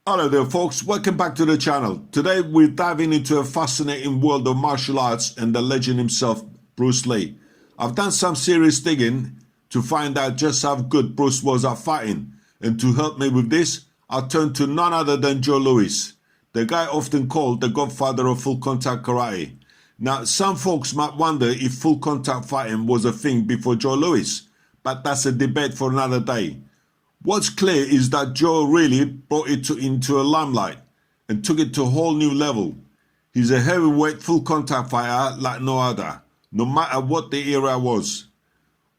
Hello there folks, welcome back to the channel. Today we're diving into a fascinating world of martial arts and the legend himself, Bruce Lee. I've done some serious digging to find out just how good Bruce was at fighting, and to help me with this, I'll turn to none other than Joe Louis, the guy often called the godfather of full contact karate. Now some folks might wonder if full contact fighting was a thing before Joe Louis, but that's a debate for another day. What's clear is that Joe really brought it into a limelight and took it to a whole new level. He's a heavyweight full contact fighter like no other, no matter what the era was.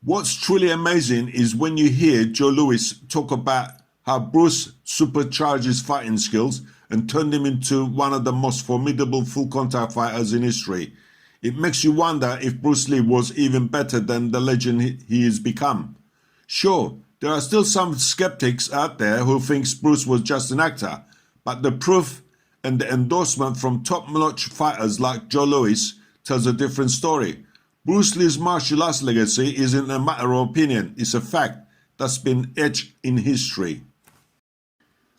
What's truly amazing is when you hear Joe Louis talk about how Bruce supercharged his fighting skills and turned him into one of the most formidable full contact fighters in history. It makes you wonder if Bruce Lee was even better than the legend he has become. Sure, there are still some skeptics out there who thinks Bruce was just an actor, but the proof and the endorsement from top-notch fighters like Joe Louis tells a different story. Bruce Lee's martial arts legacy isn't a matter of opinion, it's a fact that's been etched in history.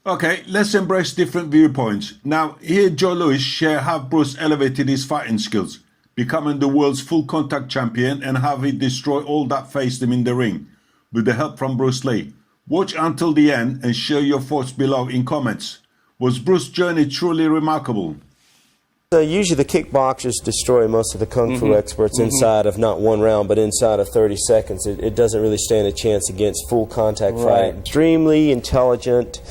Okay, let's embrace different viewpoints. Now, here Joe Louis shares how Bruce elevated his fighting skills, becoming the world's full contact champion, and how he destroyed all that faced him in the ring with the help from Bruce Lee. Watch until the end and share your thoughts below in comments. Was Bruce's journey truly remarkable? Usually the kickboxers destroy most of the kung fu experts inside of not one round, but inside of 30 seconds. It doesn't really stand a chance against full contact fighting. Extremely intelligent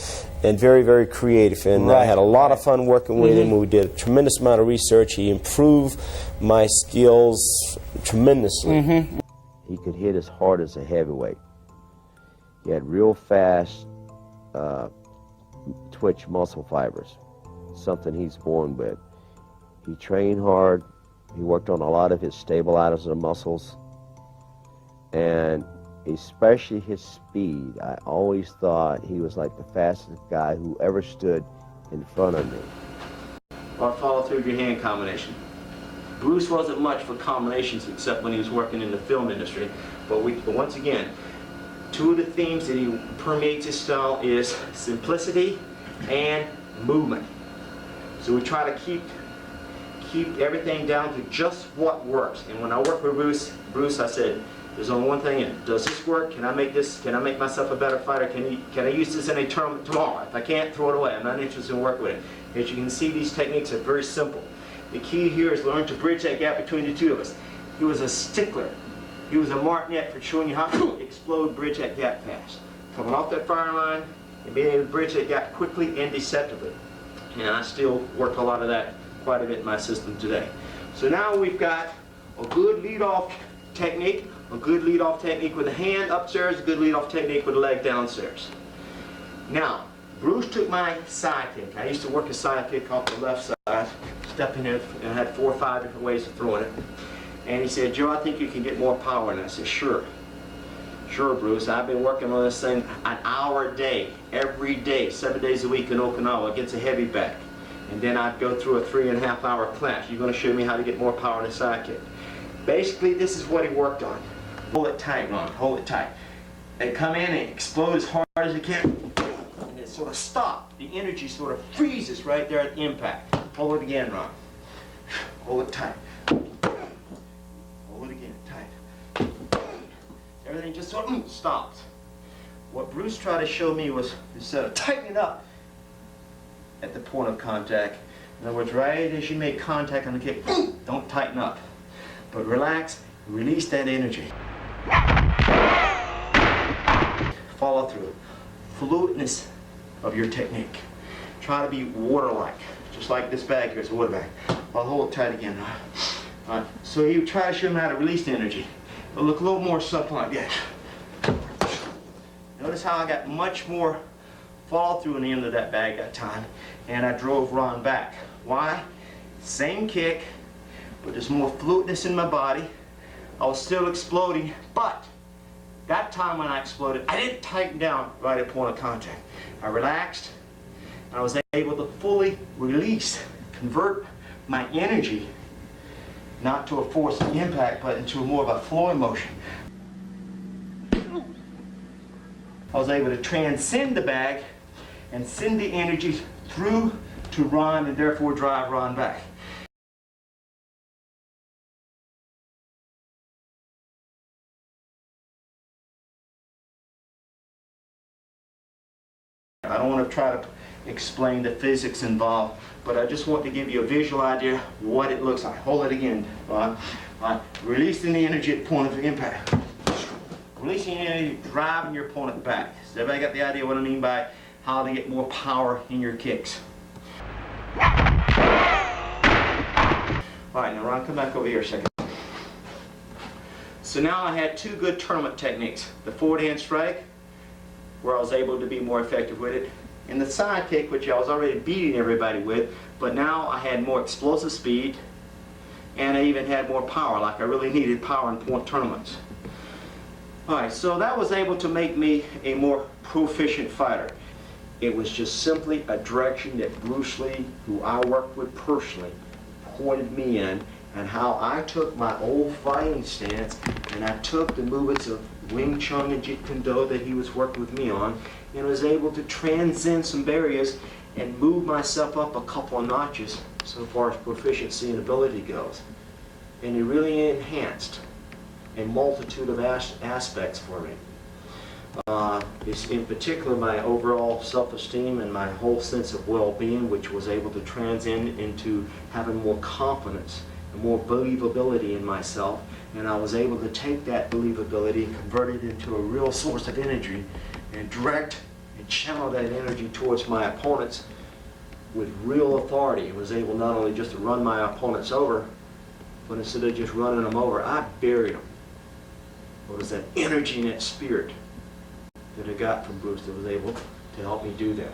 and very, very creative. And I had a lot of fun working with him. We did a tremendous amount of research. He improved my skills tremendously. He could hit as hard as a heavyweight. He had real fast twitch muscle fibers, something he's born with. He trained hard. He worked on a lot of his stabilizers and muscles, and especially his speed. I always thought he was like the fastest guy who ever stood in front of me. Or follow through your hand combination. Bruce wasn't much for combinations except when he was working in the film industry, but once again, two of the themes that he permeates his style is simplicity and movement. So we try to keep everything down to just what works. And when I work with Bruce, I said, there's only one thing in. Does this work? Can I make this? Can I make myself a better fighter? Can I use this in a tournament tomorrow? If I can't, throw it away. I'm not interested in working with it. As you can see, these techniques are very simple. The key here is learn to bridge that gap between the two of us. He was a stickler. He was a martinet for showing you how to explode, bridge that gap fast. Coming off that firing line and being able to bridge that gap quickly and deceptively. And I still work a lot of that quite a bit in my system today. So now we've got a good lead-off technique, with the hand upstairs, a good lead-off technique with the leg downstairs. Now, Bruce took my side kick. I used to work a side kick off the left side, stepping in, and I had 4 or 5 different ways of throwing it. And he said, Joe, I think you can get more power. And I said, sure. Sure, Bruce. I've been working on this thing an hour a day, every day, 7 days a week in Okinawa against a heavy back. And then I'd go through a 3.5 hour class. You're going to show me how to get more power in a side kick. Basically, this is what he worked on. Hold it tight, Ron. Hold it tight. And come in and explode as hard as you can. And it sort of stops. The energy sort of freezes right there at the impact. Hold it again, Ron. Hold it tight. Hold it again, tight. Everything just sort of stops. What Bruce tried to show me was, instead of tightening up at the point of contact, in other words, right as you make contact on the kick, don't tighten up, but relax, release that energy. Follow through. Fluidness of your technique. Try to be water-like, just like this bag here is a water bag. I'll hold it tight again. All right. So you try to show them how to release the energy. It'll look a little more something like that. Notice how I got much more follow through in the end of that bag that time, and I drove Ron back. Why? Same kick, but there's more fluidness in my body. I was still exploding, but that time when I exploded, I didn't tighten down right at point of contact. I relaxed, and I was able to fully release, convert my energy, not to a force of impact, but into more of a flowing motion. I was able to transcend the bag and send the energy through to Ron and therefore drive Ron back. I don't want to try to explain the physics involved, but I just want to give you a visual idea what it looks like. Hold it again. Releasing the energy at the point of impact. Releasing the energy, driving your opponent back. Does everybody got the idea what I mean by how to get more power in your kicks? Alright, now Ron, come back over here a second. So now I had two good tournament techniques. The forward hand strike, where I was able to be more effective with it, and the side kick, which I was already beating everybody with, but now I had more explosive speed, and I even had more power, like I really needed power in point tournaments. Alright, so that was able to make me a more proficient fighter. It was just simply a direction that Bruce Lee, who I worked with personally, pointed me in, and how I took my old fighting stance and I took the movements of Wing Chun and Jeet Kune Do that he was working with me on, and was able to transcend some barriers and move myself up a couple of notches so far as proficiency and ability goes. And it really enhanced a multitude of aspects for me. In particular, my overall self-esteem and my whole sense of well-being, which was able to transcend into having more confidence and more believability in myself. And I was able to take that believability and convert it into a real source of energy and direct and channel that energy towards my opponents with real authority. I was able not only just to run my opponents over, but instead of just running them over, I buried them. It was that energy and that spirit that I got from Bruce that was able to help me do that.